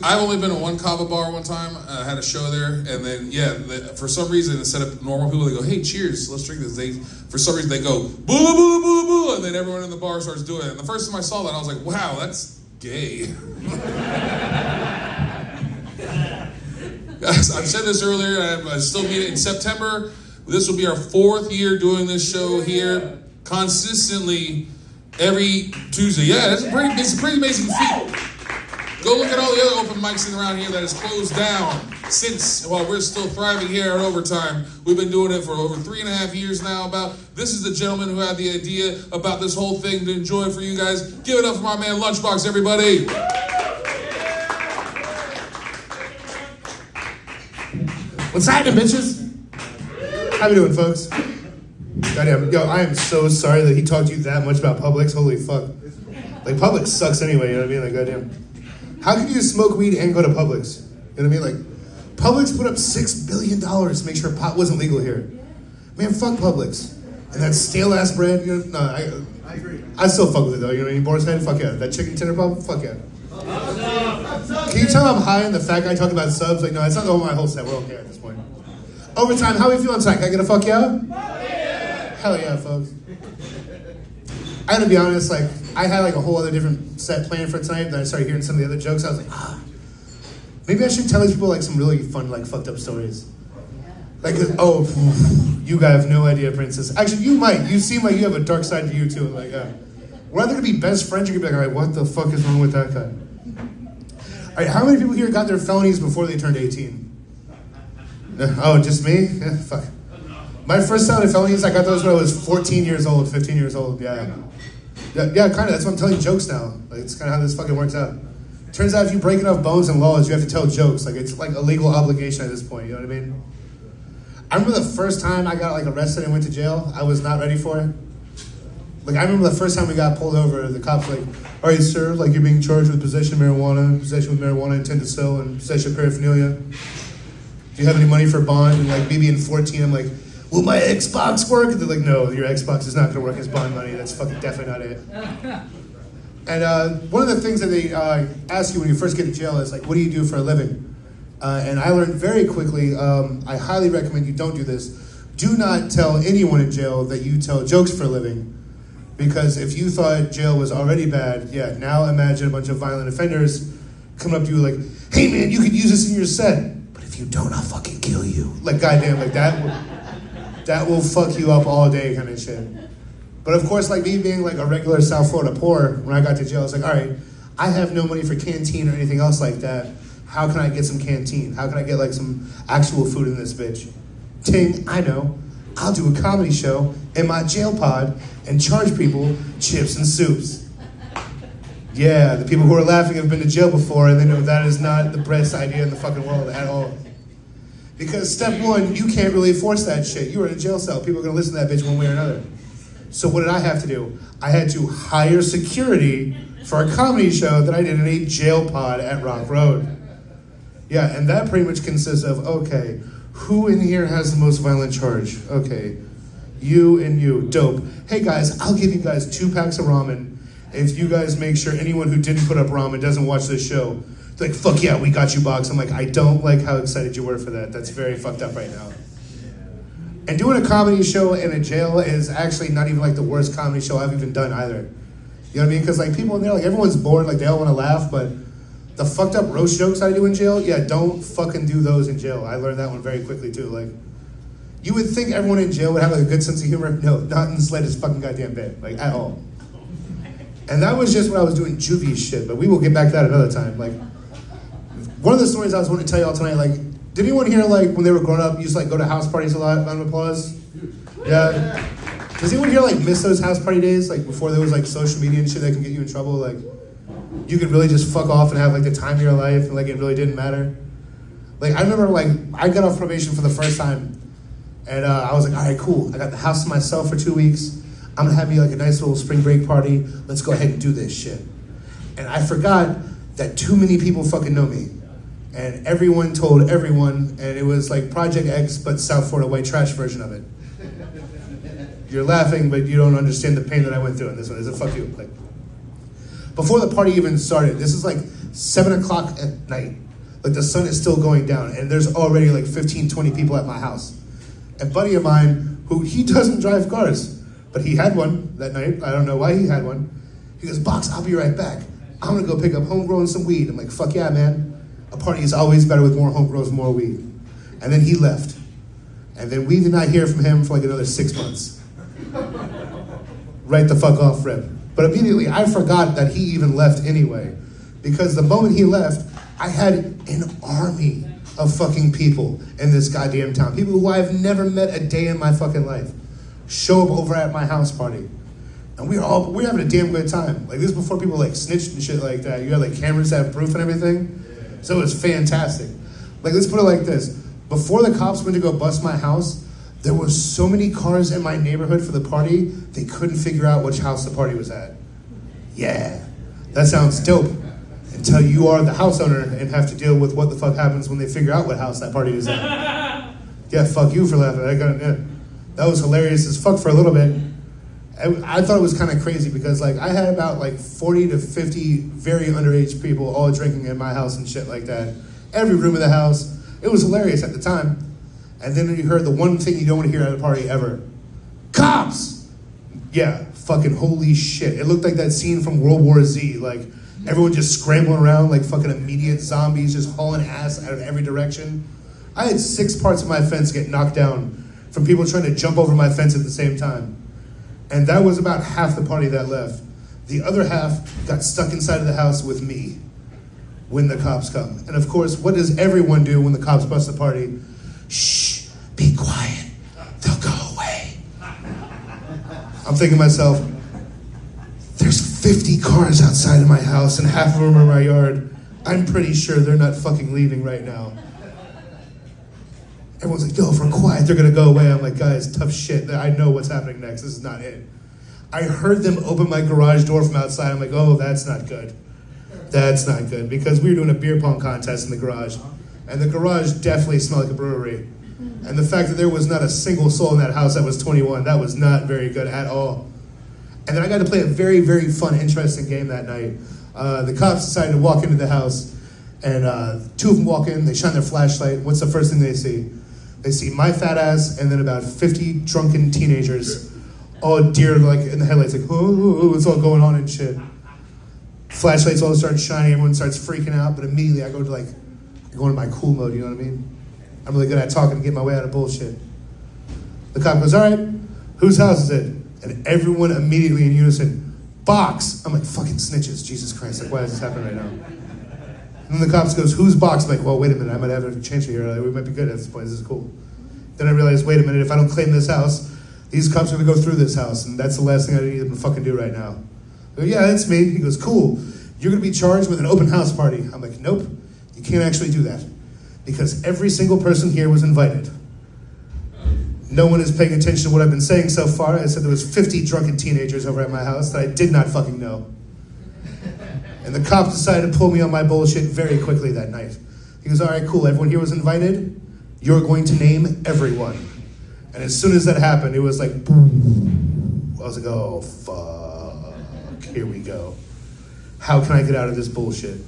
I've only been to one kava bar one time. I had a show there, and then for some reason, instead of normal people, they go, "Hey, cheers, let's drink this." For some reason, they go, "Boo, boo, boo, boo," and then everyone in the bar starts doing it. And the first time I saw that, I was like, "Wow, that's gay." I've said this earlier. I still mean it in September. This will be our 4th year doing this show here consistently every Tuesday. Yeah, it's a pretty amazing feat. Go look at all the other open mics around here that has closed down since, while we're still thriving here at Overtime. We've been doing it for over 3.5 years now. This is the gentleman who had the idea about this whole thing to enjoy for you guys. Give it up for my man Lunchbox, everybody. What's happening, bitches? How we doing, folks? Goddamn, yo, I am so sorry that he talked to you that much about Publix. Holy fuck. Like, Publix sucks anyway, you know what I mean? Like, goddamn. How can you smoke weed and go to Publix? You know what I mean? Like, Publix put up $6 billion to make sure pot wasn't legal here. Man, fuck Publix. And that stale-ass bread, you know, no, I agree. I still fuck with it, though. You know what I mean? Boris head, fuck yeah. That chicken tender pub, fuck yeah. Can you tell I'm high and the fat guy talking about subs? Like, no, that's not my whole set. We're okay at this point. Overtime, how are we feeling tonight? Can I get a fuck yeah? Hell yeah, folks. I gotta be honest, like, I had like a whole other different set planned for tonight, then I started hearing some of the other jokes. I was like, maybe I should tell these people like some really fun, like, fucked up stories. Like, oh, you guys have no idea, Princess. Actually, you might. You seem like you have a dark side to you, too. Like, we're either gonna be best friends, or you're gonna be like, all right, what the fuck is wrong with that guy? All right, how many people here got their felonies before they turned 18? Oh, just me? Yeah, fuck. My first set of felonies, I got those when I was 14 years old, 15 years old, yeah. Yeah, kind of. That's why I'm telling jokes now. Like, it's kind of how this fucking works out. Turns out if you break enough bones and laws, you have to tell jokes. Like, it's like a legal obligation at this point, you know what I mean? I remember the first time I got, like, arrested and went to jail. I was not ready for it. Like, I remember the first time we got pulled over, the cops like, all right, sir, like, you're being charged with possession of marijuana, intent to sell, and possession of paraphernalia. Do you have any money for bond? And, like, me being 14, I'm like, will my Xbox work? And they're like, no, your Xbox is not going to work as bond money. That's fucking definitely not it. And one of the things that they ask you when you first get to jail is, like, what do you do for a living? And I learned very quickly, I highly recommend you don't do this. Do not tell anyone in jail that you tell jokes for a living. Because if you thought jail was already bad, yeah, now imagine a bunch of violent offenders coming up to you like, hey man, you could use this in your set. But if you don't, I'll fucking kill you. Like, goddamn, like that will fuck you up all day kind of shit. But of course, like me being like a regular South Florida poor, when I got to jail, I was like, all right, I have no money for canteen or anything else like that. How can I get some canteen? How can I get like some actual food in this bitch? Ting, I know. I'll do a comedy show in my jail pod and charge people chips and soups. Yeah, the people who are laughing have been to jail before and they know that is not the best idea in the fucking world at all. Because step one, you can't really force that shit. You were in a jail cell. People are going to listen to that bitch one way or another. So what did I have to do? I had to hire security for a comedy show that I did in a jail pod at Rock Road. Yeah, and that pretty much consists of, okay, who in here has the most violent charge? Okay, you and you. Dope. Hey guys, I'll give you guys 2 packs of ramen if you guys make sure anyone who didn't put up ramen doesn't watch this show. They're like, fuck yeah, we got you, Box. I'm like, I don't like how excited you were for that. That's very fucked up right now. And doing a comedy show in a jail is actually not even like the worst comedy show I've even done either. You know what I mean? Because like people in there, like everyone's bored, like they all want to laugh, but the fucked up roast jokes I do in jail, yeah, don't fucking do those in jail. I learned that one very quickly too. Like, you would think everyone in jail would have like a good sense of humor. No, not in the slightest fucking goddamn bit, like at all. And that was just when I was doing juvie shit, but we will get back to that another time. Like, one of the stories I was wanting to tell y'all tonight, like, did anyone here, like, when they were growing up, used to, like, go to house parties a lot? Round of applause? Yeah. Does anyone here, like, miss those house party days? Like, before there was, like, social media and shit that can get you in trouble? Like, you could really just fuck off and have, like, the time of your life, and, like, it really didn't matter. Like, I remember, like, I got off probation for the first time, and I was like, all right, cool. I got the house to myself for 2 weeks. I'm gonna have me, like, a nice little spring break party. Let's go ahead and do this shit. And I forgot that too many people fucking know me. And everyone told everyone, and it was like Project X, but South Florida white trash version of it. You're laughing, but you don't understand the pain that I went through in this one. It's a fuck you. Like, before the party even started, this is like 7 o'clock at night. Like the sun is still going down and there's already like 15, 20 people at my house. And a buddy of mine, who he doesn't drive cars, but he had one that night. I don't know why he had one. He goes, Box, I'll be right back. I'm gonna go pick up homegrown some weed. I'm like, fuck yeah, man. A party is always better with more homegrown and more weed. And then he left. And then we did not hear from him for like another 6 months. Right the fuck off, Rip. But immediately I forgot that he even left anyway. Because the moment he left, I had an army of fucking people in this goddamn town. People who I've never met a day in my fucking life show up over at my house party. And we're having a damn good time. Like this before people like snitched and shit like that. You had like cameras that have proof and everything. So it was fantastic. Like let's put it like this. Before the cops went to go bust my house, there was so many cars in my neighborhood for the party, they couldn't figure out which house the party was at. Yeah, that sounds dope. Until you are the house owner and have to deal with what the fuck happens when they figure out what house that party is at. Yeah, fuck you for laughing. That was hilarious as fuck for a little bit. I thought it was kind of crazy because like I had about like 40 to 50 very underage people all drinking in my house and shit like that. Every room of the house. It was hilarious at the time. And then you heard the one thing you don't want to hear at a party ever. Cops! Yeah, fucking holy shit. It looked like that scene from World War Z. Like everyone just scrambling around like fucking immediate zombies just hauling ass out of every direction. I had 6 parts of my fence get knocked down from people trying to jump over my fence at the same time. And that was about half the party that left. The other half got stuck inside of the house with me when the cops come. And of course, what does everyone do when the cops bust the party? Shh, be quiet. They'll go away. I'm thinking to myself, there's 50 cars outside of my house and half of them are in my yard. I'm pretty sure they're not fucking leaving right now. Everyone's like, yo, if we're quiet, they're gonna go away. I'm like, guys, tough shit. I know what's happening next. This is not it. I heard them open my garage door from outside. I'm like, oh, that's not good. That's not good. Because we were doing a beer pong contest in the garage. And the garage definitely smelled like a brewery. And the fact that there was not a single soul in that house that was 21, that was not very good at all. And then I got to play a very, very fun, interesting game that night. The cops decided to walk into the house. And 2 of them walk in, they shine their flashlight. What's the first thing they see? They see my fat ass and then about 50 drunken teenagers all deer like in the headlights, like, oh, what's all going on and shit. Flashlights all start shining, everyone starts freaking out, but immediately I go into my cool mode, you know what I mean? I'm really good at talking to get my way out of bullshit. The cop goes, all right, whose house is it? And everyone immediately in unison, Box. I'm like, fucking snitches, Jesus Christ, like why is this happening right now? And then the cops goes, who's Box? I'm like, well, wait a minute, I might have a chance here. Like, we might be good at this point, this is cool. Then I realized, wait a minute, if I don't claim this house, these cops are gonna go through this house, and that's the last thing I need them to fucking do right now. I go, yeah, that's me. He goes, cool. You're gonna be charged with an open house party. I'm like, nope, you can't actually do that. Because every single person here was invited. No one is paying attention to what I've been saying so far. I said there was 50 drunken teenagers over at my house that I did not fucking know. And the cops decided to pull me on my bullshit very quickly that night. He goes, all right, cool, everyone here was invited. You're going to name everyone. And as soon as that happened, it was like, boom. I was like, oh, fuck, here we go. How can I get out of this bullshit?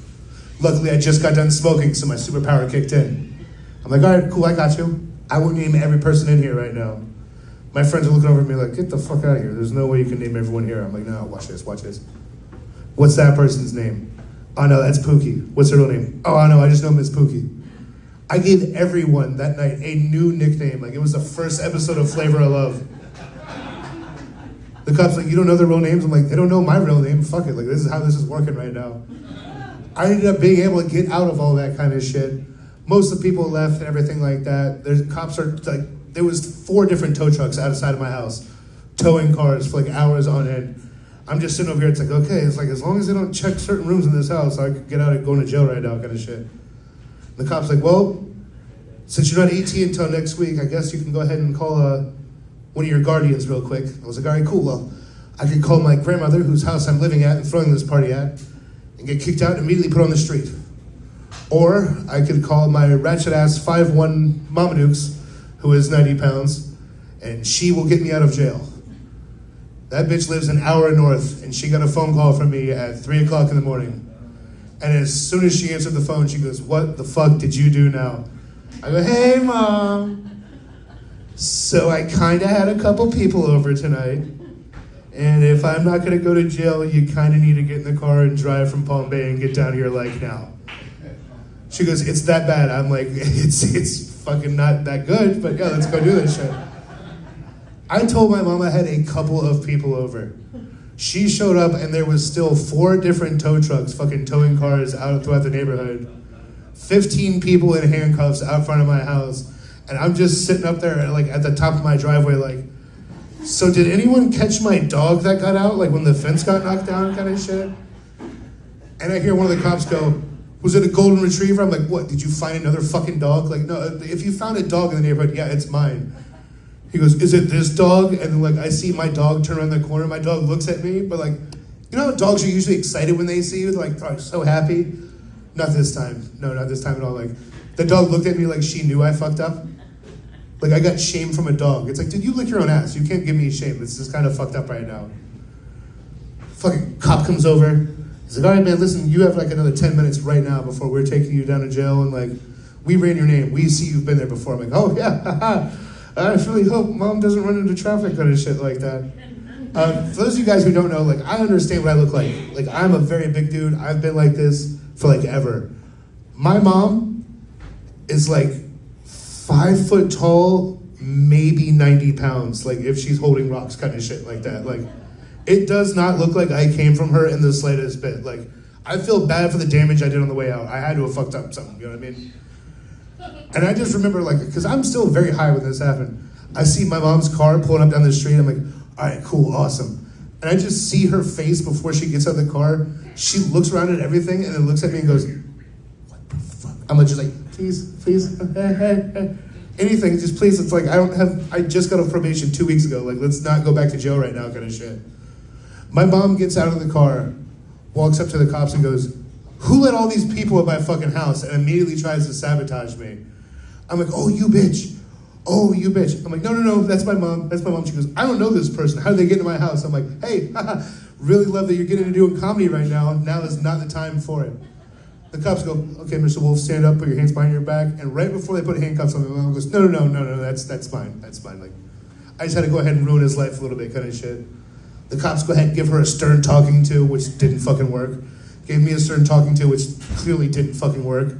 Luckily, I just got done smoking, so my superpower kicked in. I'm like, all right, cool, I got you. I won't name every person in here right now. My friends are looking over at me like, get the fuck out of here. There's no way you can name everyone here. I'm like, no, watch this, watch this. What's that person's name? Oh, no, that's Pookie. What's her real name? Oh, no, I just know Miss Pookie. I gave everyone that night a new nickname. Like, it was the first episode of Flavor of Love. The cop's like, you don't know their real names? I'm like, they don't know my real name. Fuck it. Like, this is how this is working right now. I ended up being able to get out of all that kind of shit. Most of the people left and everything like that. Cops are like, there was 4 different tow trucks outside of my house, towing cars for like hours on end. I'm just sitting over here, it's like, okay, it's like, as long as they don't check certain rooms in this house, I could get out and go to jail right now, kind of shit. The cop's like, well, since you're not 18 until next week, I guess you can go ahead and call one of your guardians real quick. I was like, all right, cool, well, I could call my grandmother, whose house I'm living at and throwing this party at, and get kicked out and immediately put on the street. Or I could call my ratchet-ass 5'1" Mama Dukes, who is 90 pounds, and she will get me out of jail. That bitch lives an hour north, and she got a phone call from me at 3 o'clock in the morning. And as soon as she answered the phone, she goes, "What the fuck did you do now?" I go, "Hey, Mom. So I kind of had a couple people over tonight. And if I'm not going to go to jail, you kind of need to get in the car and drive from Palm Bay and get down here like now." She goes, "It's that bad." I'm like, it's fucking not that good, but yeah, let's go do this shit. I told my mom I had a couple of people over. She showed up and there was still 4 different tow trucks fucking towing cars out throughout the neighborhood. 15 people in handcuffs out front of my house. And I'm just sitting up there like at the top of my driveway like, so did anyone catch my dog that got out? Like when the fence got knocked down kind of shit? And I hear one of the cops go, "Was it a golden retriever?" I'm like, "What, did you find another fucking dog?" Like, no, if you found a dog in the neighborhood, yeah, it's mine. He goes, "Is it this dog?" And then like I see my dog turn around the corner, my dog looks at me, but like, you know how dogs are usually excited when they see you? They're like, oh, so happy. Not this time. No, not this time at all. Like, the dog looked at me like she knew I fucked up. Like, I got shame from a dog. It's like, dude, you lick your own ass. You can't give me shame. This is kind of fucked up right now. Fucking cop comes over. He's like, "All right, man, listen, you have like another 10 minutes right now before we're taking you down to jail. And like, we ran your name. We see you've been there before." I'm like, "Oh, yeah, haha. I really hope Mom doesn't run into traffic kind of shit like that." For those of you guys who don't know, like, I understand what I look like. Like, I'm a very big dude. I've been like this for like ever. My mom is like 5 foot tall, maybe 90 pounds. Like, if she's holding rocks kind of shit like that. Like, it does not look like I came from her in the slightest bit. Like, I feel bad for the damage I did on the way out. I had to have fucked up something, you know what I mean? And I just remember, like, because I'm still very high when this happened. I see my mom's car pulling up down the street. I'm like, all right, cool, awesome. And I just see her face before she gets out of the car. She looks around at everything and then looks at me and goes, "What the fuck?" I'm like, just like, please, anything, just please. It's like, I just got off probation 2 weeks ago. Like, let's not go back to jail right now kind of shit. My mom gets out of the car, walks up to the cops and goes, "Who let all these people at my fucking house?" And immediately tries to sabotage me. I'm like, "Oh, you bitch. Oh, you bitch." I'm like, no, that's my mom. That's my mom. She goes, "I don't know this person. How did they get into my house?" I'm like, "Hey, really love that you're getting into doing comedy right now. Now is not the time for it." The cops go, "Okay, Mr. Wolf, stand up, put your hands behind your back." And right before they put handcuffs on me, my mom goes, No, that's fine. That's fine. Like, I just had to go ahead and ruin his life a little bit kind of shit. The cops go ahead and give her a stern talking to, which didn't fucking work. Gave me a stern talking to, which clearly didn't fucking work.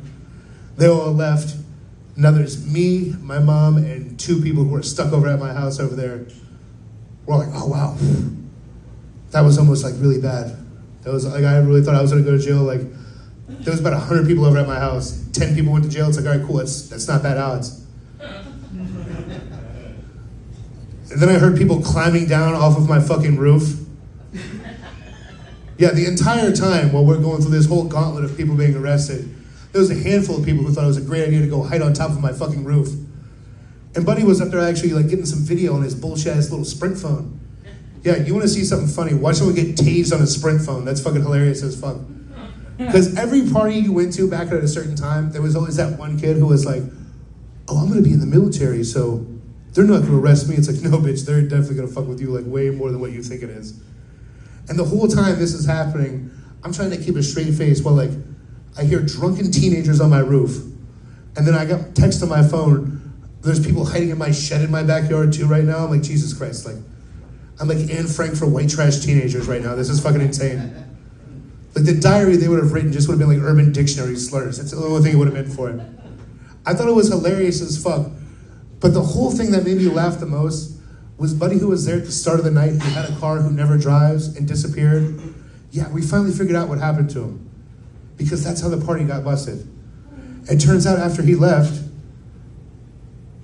They all left. Now there's me, my mom, and 2 people who are stuck over at my house over there. We're all like, "Oh, wow. That was almost like really bad." That was like, I really thought I was gonna go to jail. Like, there was about 100 people over at my house. 10 people went to jail. It's like, all right, cool, that's not bad odds. And then I heard people climbing down off of my fucking roof. Yeah, the entire time while we're going through this whole gauntlet of people being arrested, there was a handful of people who thought it was a great idea to go hide on top of my fucking roof. And Buddy was up there actually like getting some video on his bullshit ass little Sprint phone. Yeah, you want to see something funny? Watch someone get tased on a Sprint phone. That's fucking hilarious as fuck. Because every party you went to back at a certain time, there was always that one kid who was like, "Oh, I'm going to be in the military, so they're not going to arrest me." It's like, no, bitch, they're definitely going to fuck with you like way more than what you think it is. And the whole time this is happening, I'm trying to keep a straight face while like I hear drunken teenagers on my roof. And then I got text on my phone, "There's people hiding in my shed in my backyard too right now." I'm like, Jesus Christ, like, I'm like Anne Frank for white trash teenagers right now. This is fucking insane. Like, the diary they would have written just would have been like Urban Dictionary slurs. That's the only thing it would have been for it. I thought it was hilarious as fuck. But the whole thing that made me laugh the most was Buddy, who was there at the start of the night, who had a car, who never drives and disappeared. Yeah, we finally figured out what happened to him. Because that's how the party got busted. It turns out after he left,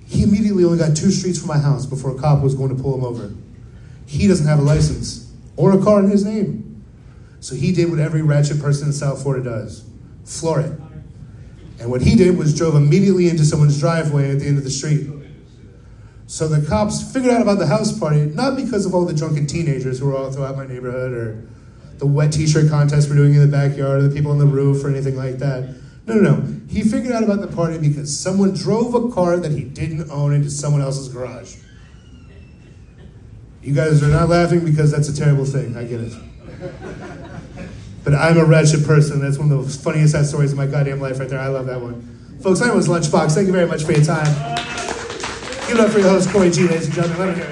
he immediately only got 2 streets from my house before a cop was going to pull him over. He doesn't have a license or a car in his name. So he did what every ratchet person in South Florida does. Floor it. And what he did was drove immediately into someone's driveway at the end of the street. So the cops figured out about the house party, not because of all the drunken teenagers who were all throughout my neighborhood or the wet t-shirt contest we're doing in the backyard or the people on the roof or anything like that. No. He figured out about the party because someone drove a car that he didn't own into someone else's garage. You guys are not laughing because that's a terrible thing. I get it. But I'm a wretched person. That's one of the funniest sad stories of my goddamn life right there. I love that one. Folks, my name was Lunchbox. Thank you very much for your time. Give it up for your host, Corey G, ladies and gentlemen. Let me hear it.